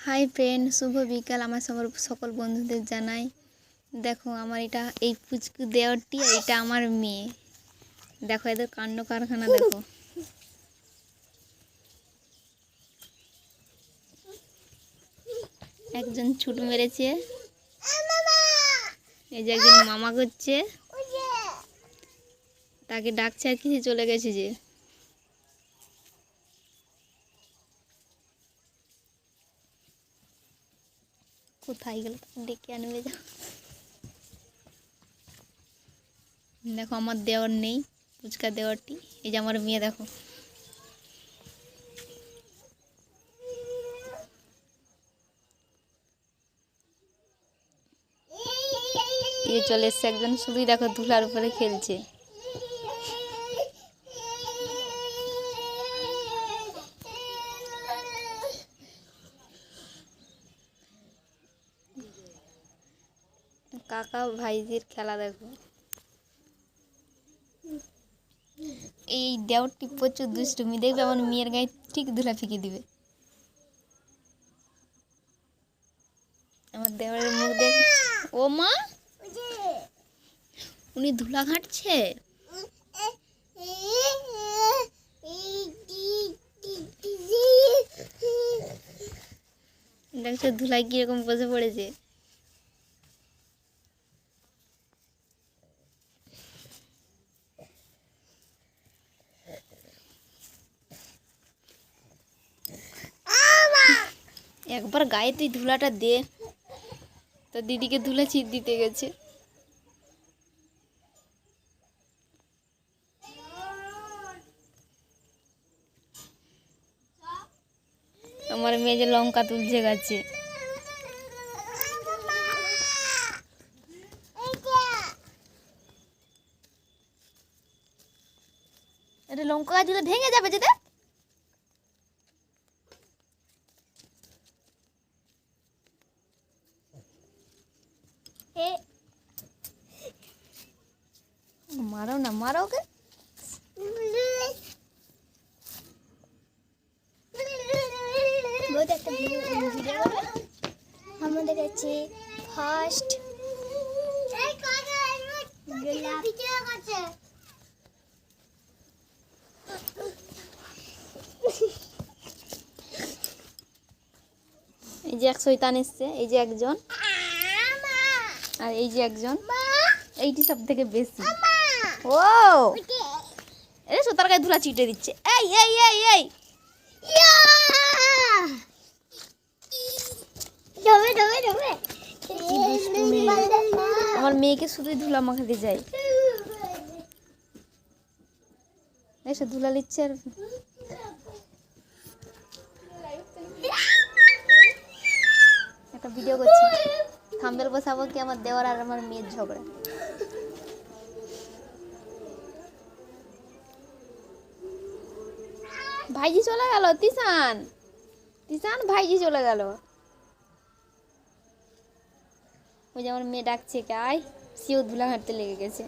High friend शुभ बिकाल आमार सकल बंधुदेर जानाई। देखो आमार एटा एई पुचकु देवरटी एटा आमार मेये। देखो एदेर कांड कारखाना देखो। एकजन छुट मेरेছে এই যে একজন মামা করছে তাকে ডাকছে আর কিছু চলে গেছে যে কোথায় গেল ডেকে আনবে যাও। দেখো আমার দেওর নেই পুচকা দেওরটি এই যে আমার মেয়ে দেখো ये चले एসেছে একজন শুধুই দেখো ধুলার উপরে খেলছে। কাকা ভাইজির খেলা দেখো। এই দেওরটি প্রচুর দুষ্টুমি দেখবে আমার মেয়ের গায়ে ঠিক ধুলা ফিকে দিবে। আমার দেওরের মুখ দেখ ও মা উনি ধুলা ঘাঁটছে দেখছো ধুলায় কিরকম বসে পড়েছে। একবার গায়ে তুই ধুলাটা দে তো দিদিকে ধুলা ছিট দিতে গেছে। আমার মেয়ে যে লঙ্কা তুলছে গাছে এটা লঙ্কা গাছগুলো ভেঙে যাবে যেটা मारो ना मारोगे बहुत একটা ভিডিও হবে আমাদের কাছে ফার্স্ট এই কাকা ভিডিও করছে এই যে এক শয়তান এসেছে এই যে একজন আর এই যে একজন এইটি সব থেকে বেশি ও এরে সুতার গায়ে ধুলা ছিটে দিচ্ছে এই এই এই এই ডবে ডবে ডবে আমার মেয়েকে শুধুই ধুলা মাখাতে যাই এসে ধুলা নিচ্ছে আর একটা ভিডিও করছি থাম্বনেল বসাবো কি আমার দেওর আর আমার মেয়ের ঝগড়া। ভাইজি চলে গেল তিশান তিশান ভাইজি চলে গেল ওই যে আমার মেয়ে ডাকছে কে আয় সেও ধুলা ঘাঁটতে লেগে গেছে।